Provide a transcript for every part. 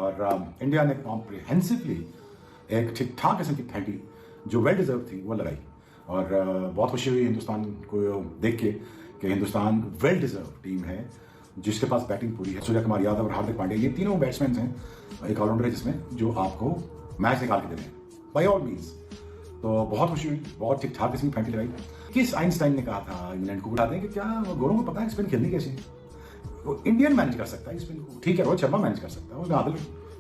और इंडिया ने कॉम्प्रिहेंसिवली एक ठीक ठाक किस्म की 30 जो वेल डिजर्व थी वो लगाई। और बहुत खुशी हुई हिंदुस्तान को देख के कि हिंदुस्तान वेल डिजर्व टीम है जिसके पास बैटिंग पूरी है। सूर्य कुमार यादव और हार्दिक पांड्या ये तीनों बैट्समैन हैं, एक ऑलराउंडर है जिसमें जो आपको मैच निकाल के दे रहे हैं बाई ऑल मीन्स। तो बहुत खुशी हुई, बहुत ठीक ठाक किस्म की 30 लगाई। किस आइंस्टाइन ने कहा था इंग्लैंड को बुलाते हैं कि क्या गोरों को पता है स्पिन खेलनी कैसे है, वो इंडियन मैनेज कर सकता है स्पिन को। ठीक है रोहित शर्मा मैनेज कर सकता है, वो बादल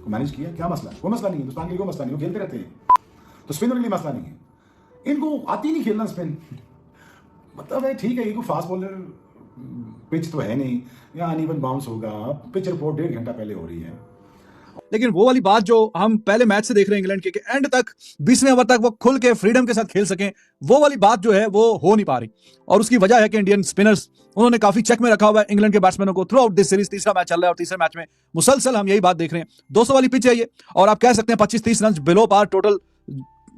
को मैनेज किया, क्या मसला है? कोई मसला नहीं, हिंदुस्तान के लिए कोई मसला नहीं, वो खेलते रहते हैं, तो स्पिनर के लिए मसला नहीं है। इनको आती नहीं खेलना स्पिन, मतलब है ठीक है, ये कोई फास्ट बॉलर पिच तो है नहीं, या अनइवन बाउंस होगा, पिच रिपोर्ट 1.5 घंटा पहले हो रही है। लेकिन वो वाली बात जो हम पहले मैच से देख रहे हैं इंग्लैंड के कि एंड तक 20वें ओवर तक वो खुल के फ्रीडम के साथ खेल सकें, वो वाली बात जो है वो हो नहीं पा रही। और उसकी वजह है कि इंडियन स्पिनर्स उन्होंने काफी चेक में रखा हुआ है इंग्लैंड के बैट्समैनों को थ्रू आउट दिस सीरीज। तीसरा मैच चल रहा है और तीसरे मैच में मुसलसल हम यही बात देख रहे हैं। 200 वाली पिच है ये, और आप कह सकते हैं 25-30 रन बिलो पार टोटल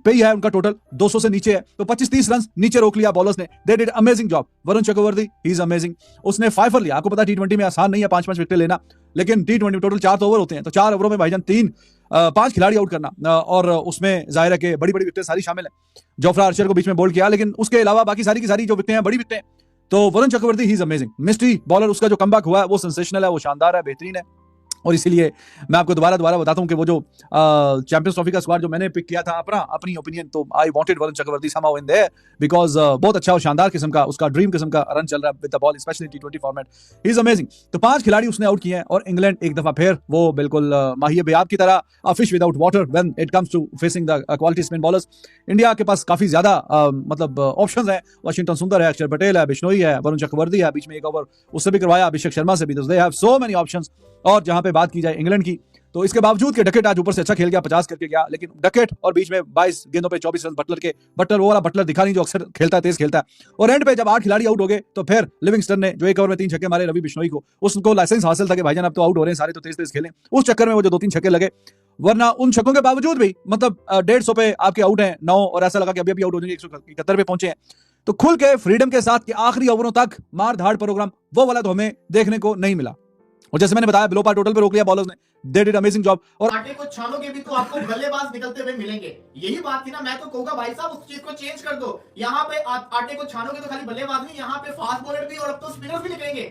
पे ही है उनका, टोटल 200 से नीचे है, तो 25-30 रन नीचे रोक लिया बॉलर्स ने। They did amazing job. Varun Chakravarthy he is amazing, उसने 5 लिया। आपको पता है टी20 में आसान नहीं है 5-5 विकेट लेना, लेकिन टी20 में टोटल 4 ओवर होते हैं, तो 4 ओवरों में भाईजान 5 खिलाड़ी आउट करना, और उसमें जाहिर है कि बड़ी बड़ी विकेटें सारी शामिल है। जोफ्रा आर्चर को बीच में बोल्ड किया, लेकिन उसके अलावा बाकी सारी की सारी जो विकेटें हैं बड़ी विकेटें। तो Varun Chakravarthy he is amazing, mystery bowler. उसका जो कमबैक हुआ है वो सेंसेशनल है, वो शानदार है, बेहतरीन है। और इसीलिए मैं आपको दोबारा बताता हूं कि वो जो चैंपियंस ट्रॉफी का स्क्वाड जो मैंने पिक किया था अपनी ओपिनियन, तो I wanted Varun Chakravarthy somehow in there because बहुत अच्छा और शानदार किस्म का उसका ड्रीम किस्म का रन चल रहा है with the ball, specially T20 format. He is amazing. तो 5 खिलाड़ी उसने आउट किए हैं, और इंग्लैंड एक दफा फिर वो बिल्कुल माहिए बेआब की तरह fish without water when it comes to facing the quality spin bowlers. India के पास काफी ज्यादा मतलब ऑप्शंस हैं। वाशिंगटन सुंदर है, अक्षर पटेल है, बिश्नोई है, वरुण चक्रवर्ती है, बीच में एक ओवर उससे भी करवाया अभिषेक शर्मा से भी। They have so many options. और जहां पे बात की जाए इंग्लैंड की, तो इसके बावजूद कि डकेट आज ऊपर से अच्छा खेल गया, 50 करके गया, लेकिन डकेट और बीच में 22 गेंदों पे 24 रन बटलर वो वाला बटलर दिखा नहीं जो अक्सर खेलता है, तेज खेलता है। और एंड पे जब 8 खिलाड़ी आउट हो गए, तो फिर लिविंगस्टन ने जो एक ओवर में 3 छक्के मारे रवि बिश्नोई को, उसको लाइसेंस हासिल था कि भाईजान अब तो आउट हो रहे हैं सारे, तो तेज खेलें। उस चक्कर में वो जो 2-3 छक्के लगे, वरना उन छक्कों के बावजूद भी मतलब 150 पे आपके आउट हैं 9, और ऐसा लगा कि अभी आउट हो जाएंगे, 171 पे पहुंचे हैं। तो खुल के फ्रीडम के साथ कि आखिरी ओवरों तक मार धाड़ प्रोग्राम, वो वाला तो हमें देखने को नहीं मिला। और जैसे मैंने बताया बिलो पार टोटल पे रोक लिया बॉलर्स ने, दे डिड अमेजिंग जॉब। और आटे को छानोगे भी तो आपको बल्लेबाज निकलते हुए मिलेंगे। यही बात थी ना, मैं तो कहूंगा भाई साहब उस चीज को चेंज कर दो। यहाँ पे आटे को छानोगे तो खाली बल्लेबाज नहीं, यहाँ पे फास्ट बॉलर भी और अब तो स्पिनर्स भी निकलेंगे।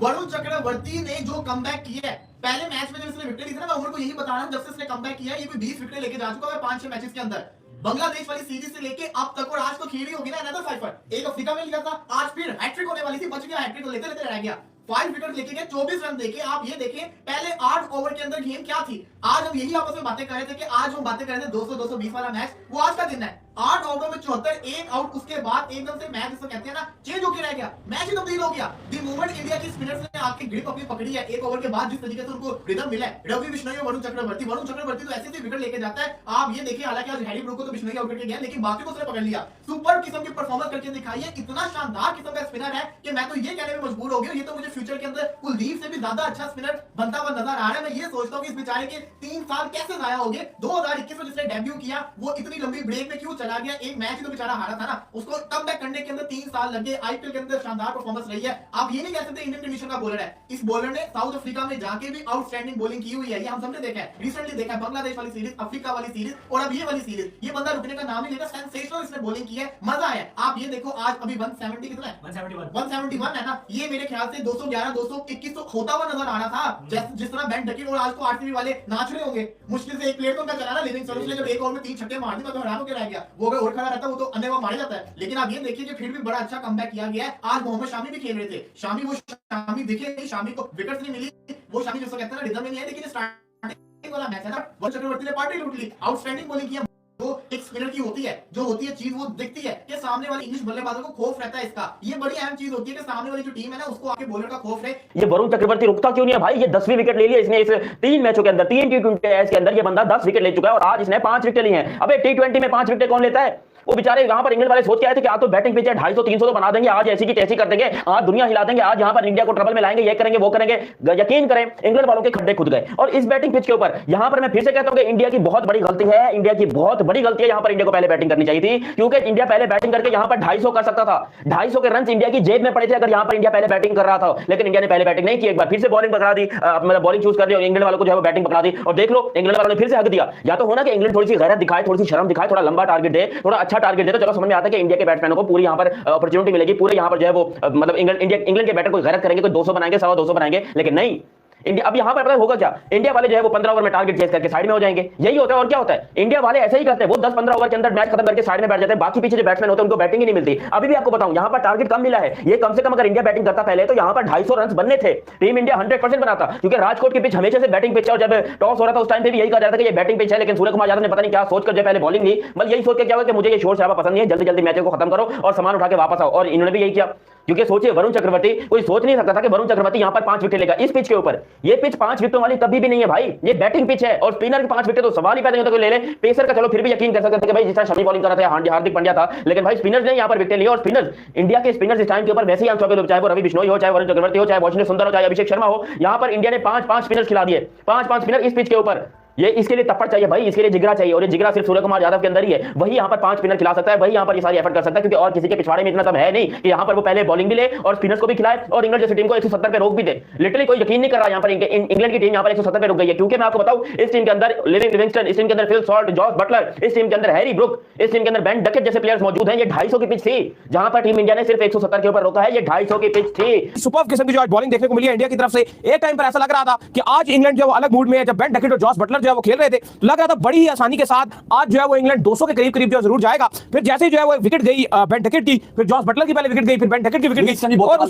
वरुण चक्रवर्ती ने जो कमबैक किया है पहले मैच में, जब इसने विकेट ली थी ना, मैं उमर को यही बता रहा हूं, जब से इसने कमबैक किया है ये कोई 20 विकेट लेके जा चुका है 5-6 मैचेस के अंदर। बांग्लादेश वाली सीरीज से लेके अब तक, और आज तो खेली होगी ना अनदर 5 एक अफ्रीका में लिया था, आज फिर हैट्रिक होने वाली थी, बच गया, हैट्रिक को लेते लेते रह गया। 5 विकेट लेके गए, 24 रन देके। आप ये देखें पहले 8 ओवर के अंदर गेम क्या थी। आज हम यही आपस में बातें कर रहे थे कि आज हम बातें कर रहे थे 200-220 वाला मैच, वो आज का दिन है। 8 ओवरों में 74, एक आउट, उसके बाद एकदम से मैच जिसको कहते हैं ना चेंज होकर रह गया, मैच ही तब्दील हो गया। दी मोमेंट इंडिया की स्पिनर्स ने आपकी ग्रिप अपनी पकड़ी है एक ओवर के बाद, जिस तरीके से उनको रिदम मिला है, रवि बिश्नोई और वरुण चक्रवर्ती तो ऐसे विकेट लेके जाता है। आप ये देखिए, हालांकि आज हैरी ब्रूक को तो बिश्नोई आउट करके गया, लेकिन बाकी को उसने पकड़ लिया। सुपर किस्म की परफॉर्मेंस करके दिखाई है, इतना शानदार किस्म का स्पिनर है कि मैं तो ये कहने में मजबूर हो गया, ये तो मुझे फ्यूचर के अंदर कुलदीप से भी ज्यादा अच्छा स्पिनर बनता हुआ नजर आ रहा है। मैं ये सोचता हूं कि इस बेचारे के 3 साल कैसे जाया हो गए। 2021 में जिसने डेब्यू किया वो इतनी लंबी ब्रेक में क्यों चला गया, एक मैच तो बेचारा हारा था ना, उसको कमबैक करने के अंदर 3 साल लगे। आईपीएल के अंदर शानदार परफॉर्मेंस रही है। आप ये नहीं कह सकते इंडियन कंडीशन का बॉलर है। इस बॉलर ने साउथ अफ्रीका में जाके भी आउटस्टैंडिंग बॉलिंग की हुई है, ये हम सबने देखा है, रिसेंटली देखा है, बांग्लादेश वाली सीरीज, अफ्रीका वाली सीरीज, और अब ये वाली सीरीज। ये बंदा रुकने का नाम नहीं लेता, सेंसेशनल इसने बॉलिंग की है, मजा आया। आप ये देखो आज अभी 170 कितना है, 171 है ना, ये मेरे ख्याल से 211 221 तो होता हुआ नजर आ रहा था, जिस तरह बेन डकिन और आज तो आरसीबी वाले नाच रहे होंगे। मुश्किल से एक प्लेयर तो उनका चला ना, लिविंगस्टन, उसने जब एक ओवर में 3 छक्के मार दिए तो हैरान होकर रह गया। वो अगर और खड़ा रहता वो तो अन्य वो मार जाता है। लेकिन आप ये देखिए कि फिर भी बड़ा अच्छा कमबैक किया गया है। आज मोहम्मद शामी भी खेल रहे थे, शामी दिखे नहीं, शामी को विकेट्स नहीं मिली, वो शामी जिसको कहते हैं ना रिदम में नहीं है, लेकिन स्टार्टिंग वाला मैच है ना, वरुण चक्रवर्ती ने पार्टी लूट ली, आउटस्टैंडिंग बॉलिंग किया। वो एक स्पिनर की होती है, जो होती है चीज, वो दिखती है कि सामने वाले इंग्लिश बल्लेबाजों को खौफ रहता है इसका। ये बड़ी अहम चीज होती है कि सामने वाली जो टीम है ना उसको आपके बॉलर का खौफ रहे। ये वरुण चक्रवर्ती रुकता क्यों नहीं है भाई? ये 10वीं विकेट ले लिया इसने इस 3 मैचों के अंदर, 3 टी20 के अंदर ये बंदा 10 विकेट ले चुका है, और आज इसने 5 विकेट ली हैं। अबे टी20 में 5 विकेट कौन लेता है? वो बेचारे यहाँ पर इंग्लैंड वाले सोच के आए थे कि आज तो बैटिंग पिच है 250-300 तो बना देंगे, आज ऐसी की तैसी कर देंगे, आज दुनिया हिला देंगे, आज यहाँ पर इंडिया को ट्रबल में लाएंगे, ये करेंगे वो करेंगे। यकीन करें इंग्लैंड वालों के खड्डे खुद गए। और इस बैटिंग पिच के ऊपर यहाँ पर मैं फिर से कहता हूँ कि इंडिया की बहुत बड़ी गलती है, इंडिया की बहुत बड़ी गलती है। यहाँ पर इंडिया को पहले बैटिंग करनी चाहिए थी, क्योंकि इंडिया पहले बैटिंग करके यहाँ पर 250 कर सकता था। 250 के रन इंडिया की जेब में पड़े थे अगर यहाँ पर इंडिया पहले बैटिंग कर रहा था, लेकिन इंडिया ने पहले बैटिंग नहीं की। एक बार फिर से बॉलिंग पकड़ा दी, मतलब बॉलिंग चूज कर ली और इंग्लैंड वालों को जो है बैटिंग पकड़ा दी। और देख लो इंग्लैंड वालों ने फिर से हक दिया। या तो होना कि इंग्लैंड थोड़ी सी गैरत दिखाए, थोड़ी सी शर्म दिखाए, थोड़ा लंबा टारगेट दे, थोड़ा अच्छा टारगेट दे, तो चलो समझ में आता है कि इंडिया के बैट्समैनों को पूरी यहाँ पर अपॉर्चुनिटी मिलेगी, पूरे यहाँ पर जो है वो मतलब इंग्लैंड के बैटर कोई गैरत करेंगे, कोई 200 बनाएंगे, 225 बनाएंगे, लेकिन नहीं। इंडिया अब यहां पर पता होगा क्या, इंडिया वाले जो है वो 15 ओवर में टारगेट चेस करके साइड में हो जाएंगे। यही होता है और क्या होता है, इंडिया वाले ऐसे ही करते हैं, वो 10-15 ओवर के अंदर मैच खत्म करके साइड में बैठ जाते हैं, बाकी पीछे जो बैट्समैन होते हैं उनको बैटिंग ही नहीं मिलती। अभी भी आपको बताऊं यहां पर टारगेट कम मिला है, ये कम से कम अगर इंडिया बैटिंग करता पहले तो यहां पर 250 रन बनने थे, टीम इंडिया 100% बनाता, क्योंकि राजकोट की पिच हमेशा से बैटिंग पिच है। और जब टॉस हो रहा था उस टाइम पे भी यही कहा जाता था कि ये बैटिंग पिच है, लेकिन सूर्य कुमार यादव ने पता नहीं क्या सोचकर जो पहले बॉलिंग ली, मतलब यही सोच के क्या हुआ कि मुझे ये शोर शराबा पसंद नहीं है, जल्दी जल्दी मैच को खत्म करो और सामान उठा के वापस आओ। और इन्होंने भी यही किया, क्योंकि सोचिए वरुण चक्रवर्ती, कोई सोच नहीं सकता था कि वरुण चक्रवर्ती यहां पर 5 विकेट लेगा इस पिच के ऊपर। ये पिच 5 विकेटों वाली कभी भी नहीं है भाई, ये बैटिंग पिच है और स्पिनर के 5 विकेट तो सवाल ही पैदा नहीं होता। कोई ले ले पेसर का चलो फिर भी यकीन कर सकते थे कि भाई जिस तरह शमी बॉलिंग कर रहा था हार्दिक पांड्या था, लेकिन भाई स्पिनर्स ने यहां पर विकेट लिए। और स्पिनर्स इंडिया के स्पिनर्स इस टाइम के ऊपर वैसे ही अनस्टॉपेबल हो, चाहे वो रवि बिश्नोई हो, चाहे वरुण चक्रवर्ती हो, चाहे वाशिंगटन सुंदर हो, चाहे अभिषेक शर्मा हो, यहां पर इंडिया ने 5-5 स्पिनर्स खिला दिए, 5-5 स्पिनर इस पिच के ऊपर। ये इसके लिए तप्पड़ चाहिए भाई, इसके लिए जिगरा चाहिए, और ये जिगरा सिर्फ सूर्य कुमार यादव के अंदर ही है। वही यहाँ पर 5 स्पिनर खिला सकता है, वही यहाँ पर ये सारी एफर्ट कर सकता है, क्योंकि और किसी के पिछवाड़े में इतना तब है नहीं कि यहाँ पर वो पहले बॉलिंग भी ले और स्पिनर्स को भी खिलाए और इंग्लैंड जैसी टीम को 170 पे रोक भी दे। लिटरली कोई यकीन नहीं कर रहा यहाँ पर इंग्लैंड की टीम यहाँ पर 170 पे रुक गई है, क्योंकि मैं आपको बताऊं इस टीम के अंदर लिविंगस्टन, इस टीम के अंदर फिल सॉल्ट, जॉस बटलर, इस टीम के अंदर हैरी ब्रुक, इस टीम के अंदर बेन डकेट जैसे प्लेयर्स मौजूद हैं। ये 250 की पिच थी, जहां पर टीम इंडिया ने सिर्फ 170 के ऊपर रोका है, ये 250 की पिच थी। सुपर्ब किस्म की जो आज बॉलिंग देखने को मिली है इंडिया की तरफ से। एक टाइम पर ऐसा लग रहा था कि आज इंग्लैंड जो अलग मूड में है, जब बेन डकेट और जॉस बटलर जो है वो खेल रहे थे तो लग रहा था बड़ी ही आसानी के साथ आज जो है वो इंग्लैंड 200 के करीब जो जरूर जाएगा। फिर जैसे ही जो है वो विकेट गई बेन डकेट की, फिर जॉस बटलर की पहले विकेट गई, फिर बेन डकेट की विकेट गई, और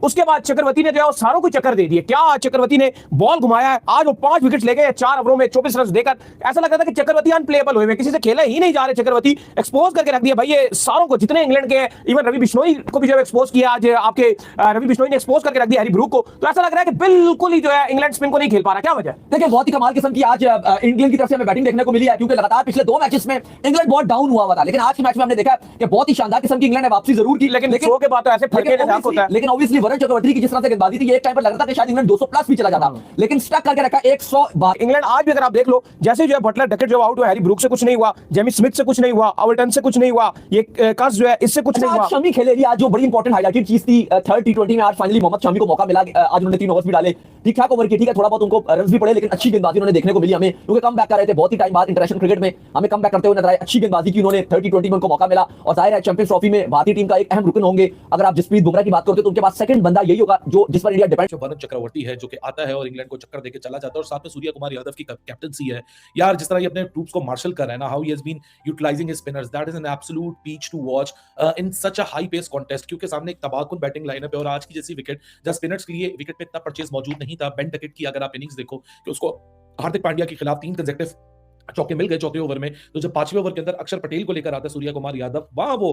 उसके बाद चक्रवर्ती ने जो है सारों को चक्कर दे दिए। क्या आज चक्रवर्ती ने बॉल घुमाया है, आज वो 5 विकेट ले गए 4 ओवरों में 24 रन देकर। ऐसा लग रहा था कि चक्रवर्ती अनप्लेएबल हुए, किसी से खेले ही नहीं जा रहे। चक्रवर्ती एक्सपोज करके रख दिया भाई ये सारों को, जितने इंग्लैंड के, इवन रवि बिश्नोई को भी जो एक्सपोज किया आज आपके रवि बिश्नोई ने एक्सपोज करके रख दिया हैरी ब्रूक को। तो ऐसा लग रहा है कि बिल्कुल ही जो है इंग्लैंड स्पिन को नहीं खेल पा रहा। क्या वजह? देखिए बहुत ही कमाल किस्म की आज इंग्लैंड की तरफ से हमें बैटिंग देखने को मिली है, क्योंकि लगातार पिछले 2 मैचेस में इंग्लैंड बहुत डाउन हुआ था, लेकिन आज के मैच में हमने देखा कि बहुत ही शानदार किस्म की इंग्लैंड ने वापसी जरूर की। लेकिन के बाद तो ऐसे फटके जैसा होता है। लेकिन ऑब्वियसली वरुण चक्रवर्ती की जिस तरह से गेंदबाजी थी, ये एक टाइम पर लग रहा था कि शायद इंग्लैंड 200 प्लस भी चला जाता, लेकिन स्टक करके रखा 100 बार। इंग्लैंड आज भी अगर आप देख लो, जैसे जो है बटलर डकेट जो आउट हुआ, हैरी ब्रूक से कुछ नहीं हुआ, जेमी स्मिथ से कुछ नहीं हुआ, ओवरटन से कुछ नहीं हुआ, ये कस जो है इससे कुछ नहीं हुआ। शमी खेले रही आज, जो बड़ी इंपॉर्टेंट हाईलाइटेड चीज थी 3rd T20 में आज फाइनली मोहम्मद शमी को मौका मिला। आज उन्होंने 3 ओवर्स भी डाले, ठीक ठाक ओवर किए, ठीक है थोड़ा बहुत उनको रन्स भी पड़े, लेकिन अच्छी गेंदबाजी उन्होंने देखने को मिली हमें, क्योंकि कम बैक कर रहे थे बहुत ही टाइम बाद इंटरनेशनल क्रिकेट में हमें कम बैक करते हुए नजर आए। अच्छी गेंदबाजी की उन्होंने, 3rd T20 में उनको मौका मिला, और जाहिर है चैंपियंस ट्रॉफी में भारतीय टीम का एक अहम रुकन होंगे। अगर आप जसप्रीत बुमराह की बात करते हो तो उनके पास सेकंड बंदा यही होगा जो जिस पर इंडिया डिपेंड। वरुण चक्रवर्ती है जो कि आता है और इंग्लैंड को चक्कर देके चला जाता है, और साथ में सूर्य कुमार यादव की कैप्टनसी है यार। जिस तरह ये अपने ट्रूप्स को मार्शल कर रहा है ना, how he has been utilising his spinners, that is an absolute peach to watch in such a high pace contest, क्योंकि सामने एक तबाहकुन बैटिंग लाइनअप है। और आज की जैसी विकेट, जब स्पिनर्स के लिए विकेट पे इतना परचेज मौजूद नहीं था। बेन डकेट की अगर आप इनिंग्स देखो कि उसको हार्दिक पांड्या के खिलाफ 3 कंसेक्टिव चौके मिल गए 4थे ओवर में, तो जब 5वें ओवर के अंदर अक्षर पटेल को लेकर आता है सूर्य कुमार यादव, वहां वो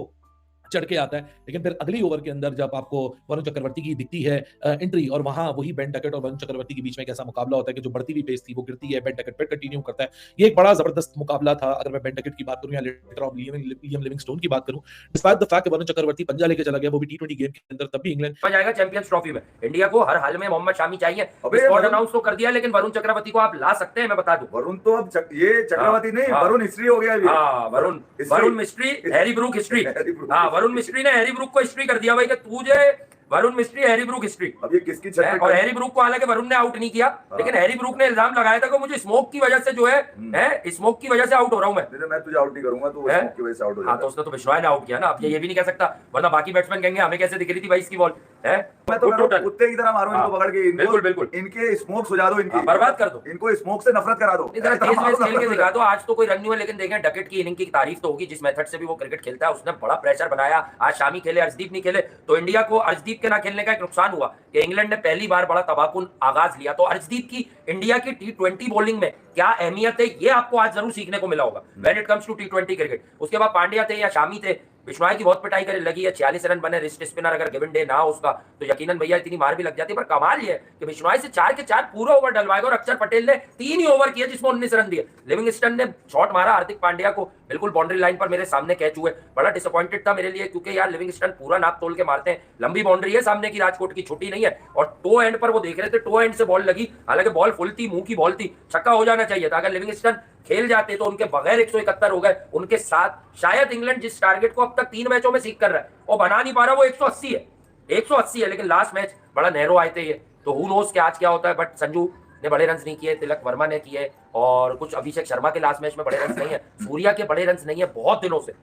चढ़ के आता है। लेकिन फिर अगली ओवर के अंदर जब आपको वरुण चक्रवर्ती की दिखती है एंट्री, और वहां वही बेन डकेट और वरुण चक्रवर्ती के बीच में एक ऐसा मुकाबला होता है कि जो बढ़ती हुई पेस थी वो गिरती है, बेन डकेट पे कंटिन्यू करता है। ये एक बड़ा जबरदस्त मुकाबला था। अगर मैं बेन डकेट की बात करूं या लेटर ऑफ लियम लिविंगस्टोन की बात करूं, डिस्पाइट द फैक्ट कि वरुण चक्रवर्ती पंजा लेके चला गया, वो भी T20 गेम के अंदर, तब भी इंग्लैंड जाएगा चैंपियंस ट्रॉफी में। इंडिया को हर हाल में मोहम्मद शामी चाहिए, स्क्वाड अनाउंस तो कर दिया, लेकिन वरुण चक्रवर्ती को आप ला सकते हैं, मैं बता दूं। वरुण तो अब ये चक्रवर्ती नहीं, वरुण हिस्ट्री हो गया अभी। हाँ, Varun mystery, Harry Brook history. हाँ, वरुण मिस्ट्री ने हैरी ब्रूक को हिस्ट्री कर दिया भाई कि तुझे Varun mystery, Harry Brook history. अब ये किसकी छत पे, और हैरी ब्रूक को हालांकि वरुण ने आउट नहीं किया, लेकिन हैरी ब्रूक ने इल्जाम लगाया था कि मुझे स्मोक की वजह से जो है स्मोक की वजह से आउट हो रहा हूं मैं तुझे आउट नहीं करूंगा, तो स्मोक की वजह से आउट हो जाएगा। हाँ, तो उसने तो विश्वास ने आउट किया ना। अब ये भी नहीं कह सकता, वरना बाकी बैट्समैन कहेंगे हमें कैसे दिख रही थी भाई इसकी बॉल है। मैं तो कुत्ते की तरह मारूं इनको पकड़ के। बिल्कुल बिल्कुल, इनके स्मोक सुझा दो, इनकी बर्बाद कर दो, इनको स्मोक से नफरत करा दो, इधर तेज मैच खेल के दिखा दो। आज तो कोई रन नहीं हुआ, लेकिन देखें डकेट की इनिंग की तारीफ तो होगी, जिस मेथड से भी वो क्रिकेट खेलता है उसने बड़ा प्रेशर बनाया। आज शामी खेले, अर्शदीप नहीं खेले, तो इंडिया को अर्शदीप के ना खेलने का एक नुकसान हुआ कि इंग्लैंड ने पहली बार बड़ा तबाहकुन आगाज लिया। तो अर्शदीप की इंडिया की T20 बॉलिंग में क्या अहमियत है, ये आपको आज जरूर सीखने को मिला होगा when it comes to T20 cricket. उसके बाद पांड्या थे या शामी थे, बिश्नोई की बहुत पिटाई करे लगी है, 46 रन बने, रिस्ट स्पिनर अगर गिवन डे ना हो उसका तो यकीनन भैया इतनी मार भी लग जाती है। पर कमाल ये है कि बिश्नोई से 4 के 4 पूरा ओवर डलवाएगा और अक्षर पटेल ने 3 ही ओवर किए जिसमें 19 रन दिए। लिविंगस्टन ने शॉट मारा हार्दिक पांड्या को बिल्कुल बाउंड्री लाइन पर मेरे सामने कैच हुए, बड़ा डिसअपॉइंटेड था मेरे लिए क्योंकि यार लिविंगस्टन पूरा नाप तोल के मारते हैं, लंबी बाउंड्री है सामने की, राजकोट की छोटी नहीं है और टो एंड पर वो देख रहे थे, टो एंड से बॉल लगी, हालांकि बॉल फुल थी, मुंह की बॉल थी, छक्का हो जाना चाहिए था। अगर लिविंगस्टन खेल जाते तो उनके बगैर 171 हो गए, उनके साथ शायद इंग्लैंड जिस टारगेट को अब तक 3 मैचों में सीख कर रहा है और बना नहीं पा रहा वो 180 है, 180 है, लेकिन लास्ट मैच बड़ा नैरो आए थे ये, तो हु नोस कि आज क्या होता है। बट संजू ने बड़े रन्स नहीं किए, तिलक वर्मा ने किए और कुछ अभिषेक शर्मा के लास्ट मैच में बड़े रन्स नहीं है, सूर्या के बड़े रन्स नहीं है बहुत दिनों से।